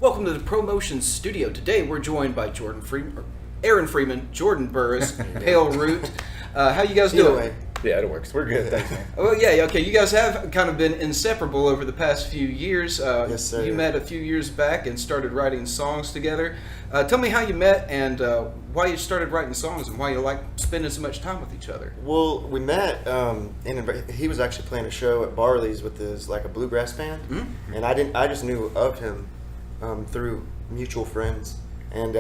Welcome to the ProMotion studio. Today we're joined by Aaron Freeman, Jordan Burris, Pale Root. How you guys doing? Way. Yeah, it works. We're good. Thanks, man. Well, yeah, okay. You guys have kind of been inseparable over the past few years. Yes, sir. You met a few years back and started writing songs together. Tell me how you met and why you started writing songs and why you like spending so much time with each other. Well, we met, and he was actually playing a show at Barley's with his a bluegrass band, and I just knew of him through mutual friends, and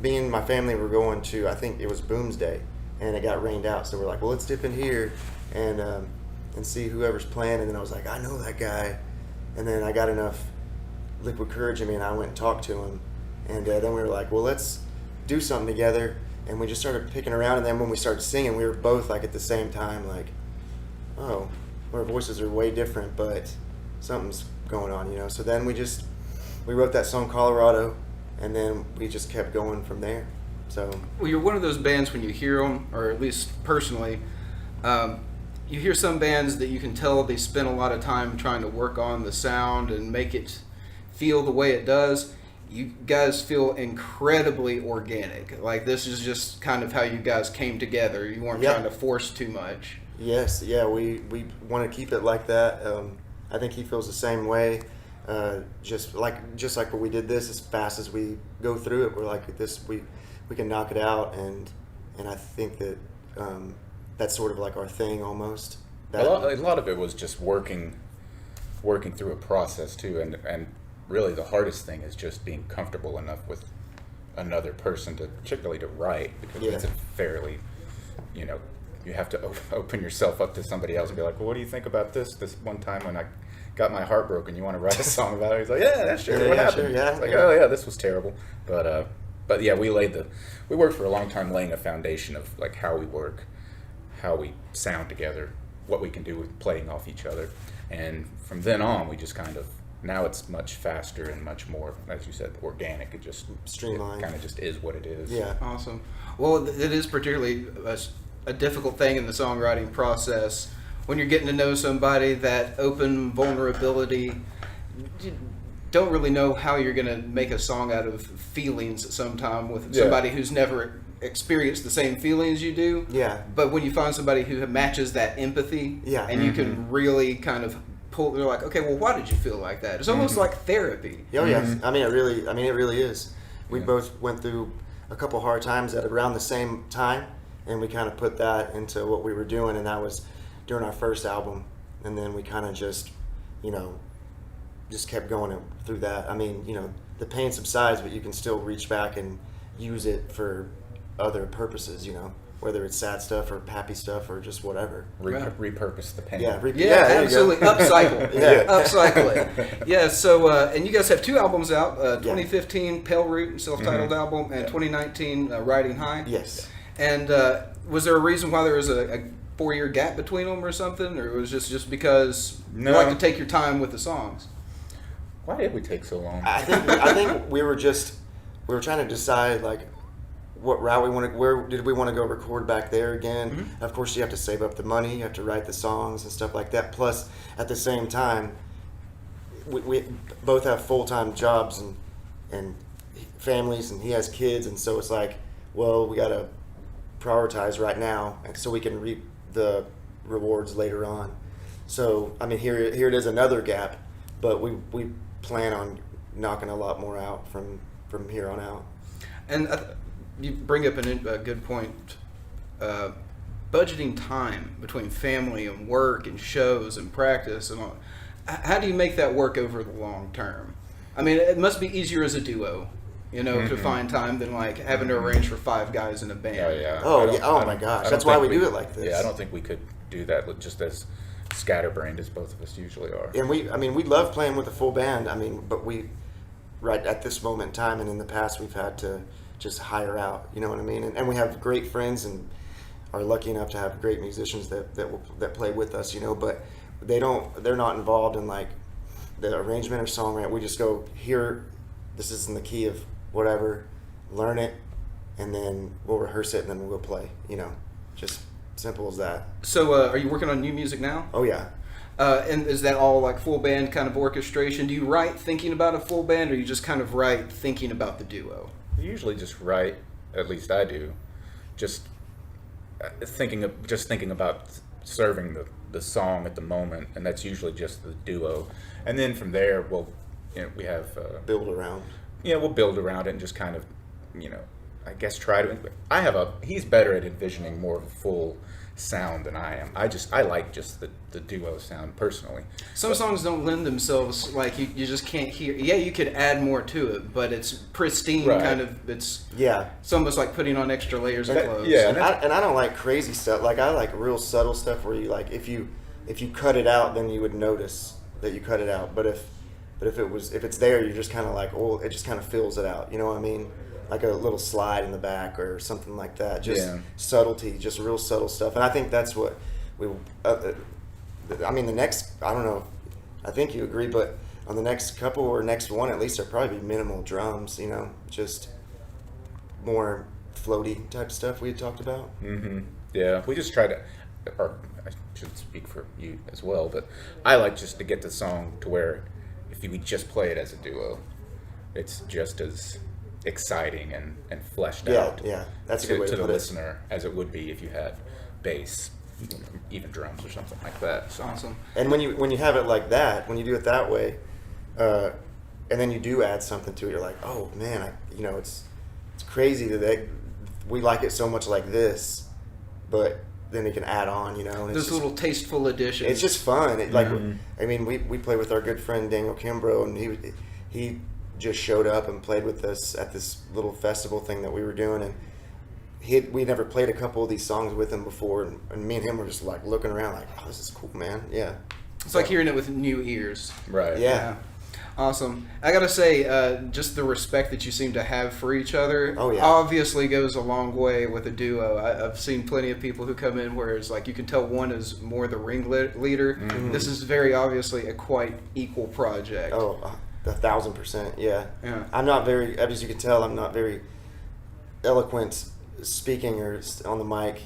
me and my family were going to, I think it was Boomsday, and it got rained out, so we're like, well, let's dip in here and see whoever's playing. And then I was like, I know that guy, and then I got enough liquid courage in me, and I went and talked to him, and then we were like, well, let's do something together, and we just started picking around. And then when we started singing, we were both like at the same time like, oh, our voices are way different, but something's going on, So then we wrote that song Colorado, and then we just kept going from there. So well, you're one of those bands when you hear them, or at least personally, you hear some bands that you can tell they spend a lot of time trying to work on the sound and make it feel the way it does. You guys feel incredibly organic. Like this is just kind of how you guys came together. You weren't trying to force too much. Yes, yeah, we want to keep it like that. I think he feels the same way. Just like when we did this, as fast as we go through it, we're like this. We can knock it out, and I think that that's sort of like our thing almost. A lot of it was just working through a process too, and really the hardest thing is just being comfortable enough with another person particularly to write, because it's a fairly, you have to open yourself up to somebody else and be like, well, what do you think about this one time when I got my heart broken, you want to write a song about it? He's like, yeah, that's sure. What happened? Sure, yeah, it's like, oh yeah, this was terrible. But yeah, we worked for a long time laying a foundation of like how we work, how we sound together, what we can do with playing off each other. And from then on, we just now it's much faster and much more, as you said, organic. It just streamlined. It kind of just is what it is. Yeah. Awesome. Well, it is particularly a difficult thing in the songwriting process when you're getting to know somebody. That open vulnerability, you don't really know how you're going to make a song out of feelings sometime with somebody who's never experienced the same feelings you do. Yeah. But when you find somebody who matches that empathy, and you can really kind of pull, they're like, okay, well, why did you feel like that? It's almost like therapy. Oh yeah. I mean, it really is. We both went through a couple hard times at around the same time, and we kind of put that into what we were doing, and that was during our first album. And then we kind of just kept going through that. I mean, the pain subsides, but you can still reach back and use it for other purposes, whether it's sad stuff or happy stuff or just whatever. Repurpose the pain. Yeah, absolutely. Upcycle. Upcycle it. Yeah, so, and you guys have two albums out, 2015 Pale Root, self-titled album, and 2019 Riding High. Yes. And was there a reason why there was a 4-year gap between them or something? Or it was just because you like to take your time with the songs? Why did we take so long? I think we were trying to decide like what route where did we want to go record back there again. Of course, you have to save up the money, you have to write the songs and stuff like that. Plus, at the same time, we both have full-time jobs and families, and he has kids, and so it's like, well, we got to prioritize right now, and so we can reap the rewards later on. So, I mean, here it is, another gap, but we plan on knocking a lot more out from here on out. And you bring up a good point. Budgeting time between family and work and shows and practice and all. How do you make that work over the long term? I mean, it must be easier as a duo, to find time than like having to arrange for 5 guys in a band. Oh my gosh, that's why we do it like this. Yeah, I don't think we could do that just as scatterbrained as both of us usually are. And we love playing with a full band. I mean, but right at this moment in time and in the past, we've had to just hire out. You know what I mean? And we have great friends and are lucky enough to have great musicians that play with us. But they're not involved in like the arrangement or songwriting. We just go here. This is in the key of whatever. Learn it, and then we'll rehearse it, and then we'll go play. Just simple as that. So, are you working on new music now? Oh yeah. And is that all like full band kind of orchestration? Do you write thinking about a full band, or you just kind of write thinking about the duo? I usually just write, at least I do, just thinking about serving the song at the moment, and that's usually just the duo. And then from there, we have Build around. we'll build around it and just kind of, I guess try to. He's better at envisioning more of a full sound than I am. I like just the duo sound personally. Some songs don't lend themselves, like you just can't hear. Yeah, you could add more to it, but it's pristine, Right. kind of. It's It's almost like putting on extra layers of clothes. Yeah. And I don't like crazy stuff. Like I like real subtle stuff where you like if you cut it out, then you would notice that you cut it out. But if it's there, you're just kind of like, oh, it just kind of fills it out. You know what I mean? Like a little slide in the back or something like that. Just subtlety, just real subtle stuff. And I think that's what we. I mean, the next, I don't know. I think you agree, but on the next couple or next one, at least there'll probably be minimal drums. Just more floaty type stuff we had talked about. Mm-hmm. Yeah, we just try to, or I should speak for you as well, but I like just to get the song to where if we just play it as a duo, it's just as exciting and fleshed out. Yeah, that's a good way to to the put it. listener as it would be if you had bass, even drums or something like that. So. Awesome. And when you have it like that, when you do it that way, and then you do add something to it, you're like, oh man, it's crazy that we like it so much like this, but then it can add on, and it's Those just, little tasteful additions. it's just fun. I mean, we play with our good friend Daniel Kimbrough, and he just showed up and played with us at this little festival thing that we were doing, and we never played a couple of these songs with him before, and me and him were just like looking around like, oh, this is cool, man. Yeah. It's like hearing it with new ears. Right. Yeah. Awesome. I gotta say, just the respect that you seem to have for each other obviously goes a long way with a duo. I've seen plenty of people who come in where it's like you can tell one is more the ringleader. Mm-hmm. This is very obviously a quite equal project. Oh, 1,000%. Yeah. Yeah. I'm not very, as you can tell, I'm not very eloquent speaking or on the mic,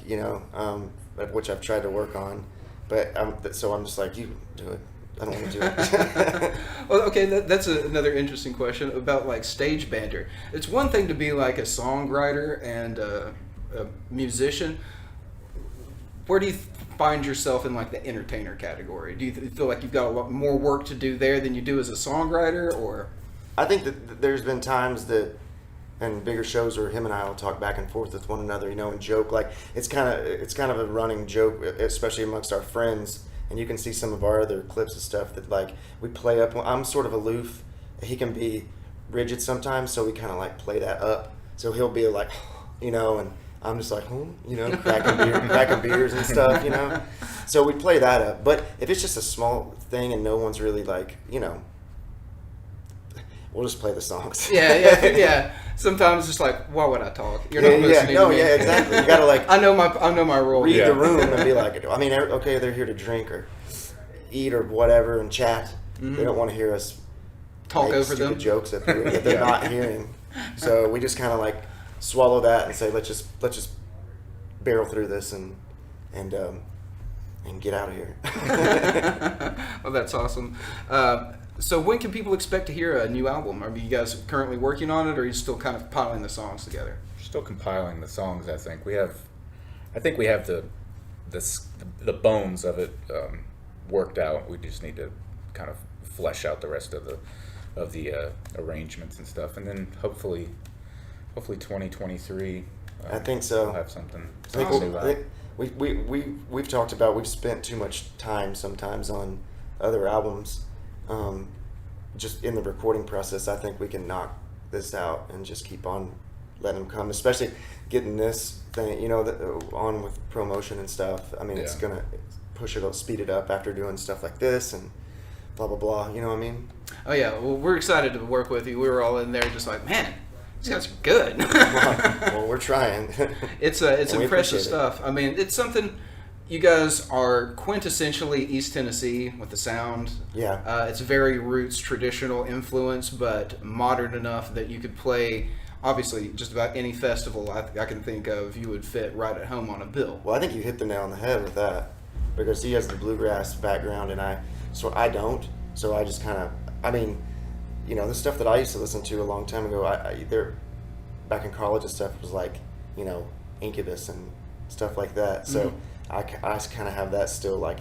which I've tried to work on. But so I'm just like, you do it. I don't want to do it. Well, okay, that's another interesting question about like stage banter. It's one thing to be like a songwriter and a musician. Where do you find yourself in like the entertainer category? Do you feel like you've got a lot more work to do there than you do as a songwriter, or? I think that there's been times that, and bigger shows where him and I will talk back and forth with one another, and joke. Like it's kind of a running joke, especially amongst our friends. And you can see some of our other clips of stuff that like we play up. I'm sort of aloof. He can be rigid sometimes, so we kind of like play that up. So he'll be like, and I'm just like, cracking beers and stuff, So we play that up. But if it's just a small thing and no one's really like, we'll just play the songs. Yeah. Sometimes it's like, why would I talk? You're not listening to me. Yeah, exactly. You gotta like I know my role. read the room and be like, I mean, okay, they're here to drink or eat or whatever and chat. They don't want to hear us Talk make over stupid them. jokes that they're not hearing. So we just kind of like swallow that and say, let's just barrel through this and get out of here. Well, that's awesome. So when can people expect to hear a new album? Are you guys currently working on it, or are you still kind of piling the songs together? We're still compiling the songs. I think we have the bones of it worked out. We just need to kind of flesh out the rest of the arrangements and stuff, and then hopefully 2023. I think so. We'll have something. I think new out. we've talked about we've spent too much time sometimes on other albums. Just in the recording process, I think we can knock this out and just keep on letting them come, especially getting this thing, on with ProMotion and stuff. I mean, it's gonna speed it up after doing stuff like this and blah blah blah. You know what I mean? Oh yeah, well we're excited to work with you. We were all in there just like, man, these guys are good. Well, we're trying. It's And we impressive appreciate it. stuff. I mean, it's something. You guys are quintessentially East Tennessee with the sound. Yeah. It's very roots, traditional influence, but modern enough that you could play, obviously, just about any festival I can think of. You would fit right at home on a bill. Well, I think you hit the nail on the head with that. because he has the bluegrass background and I don't. So I just kind of, I mean, the stuff that I used to listen to a long time ago, there back in college and stuff was like, Incubus and stuff like that. So I kind of have that still like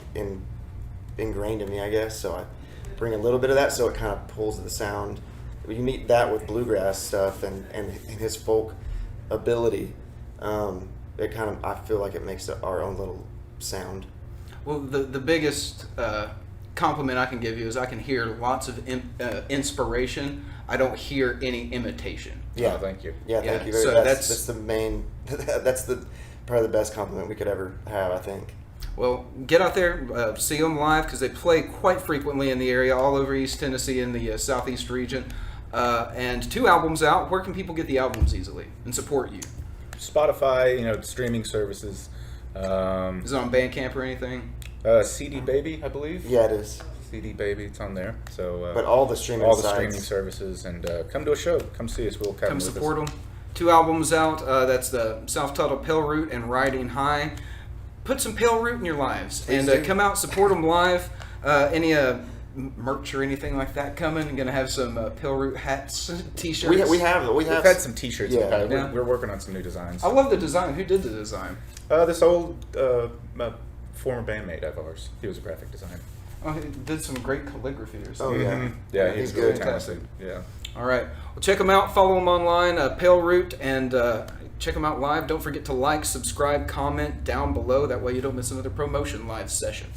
ingrained in me, I guess. So I bring a little bit of that, so it kind of pulls the sound. You meet that with bluegrass stuff and his folk ability. It kind of, I feel like it makes our own little sound. Well, the biggest compliment I can give you is I can hear lots of inspiration. I don't hear any imitation. Yeah, thank you. Yeah, thank you. So That's the main. That's probably the best compliment we could ever have, I think. Well, get out there, see them live, because they play quite frequently in the area, all over East Tennessee and the southeast region. And 2 albums out. Where can people get the albums easily and support you? Spotify, streaming services. Is it on Bandcamp or anything? CD Baby, I believe. Yeah, it is. CD Baby, it's on there. So, but all the streaming services, and come to a show. Come see us. We'll come support them. 2 albums out. That's the self-titled Pale Root and Riding High. Put some Pale Root in your lives. Please and do. Come out, support them live. Any merch or anything like that coming? Going to have some Pale Root hats, t-shirts. We have We've had some t-shirts. Yeah. We're working on some new designs. I love the design. Who did the design? This old former bandmate of ours. He was a graphic designer. Oh, he did some great calligraphy or Oh something. yeah, Yeah, he's really good. talented. Yeah. All right. Well, check them out. Follow them online, Pale Root, and check them out live. Don't forget to like, subscribe, comment down below. That way you don't miss another ProMotion live session.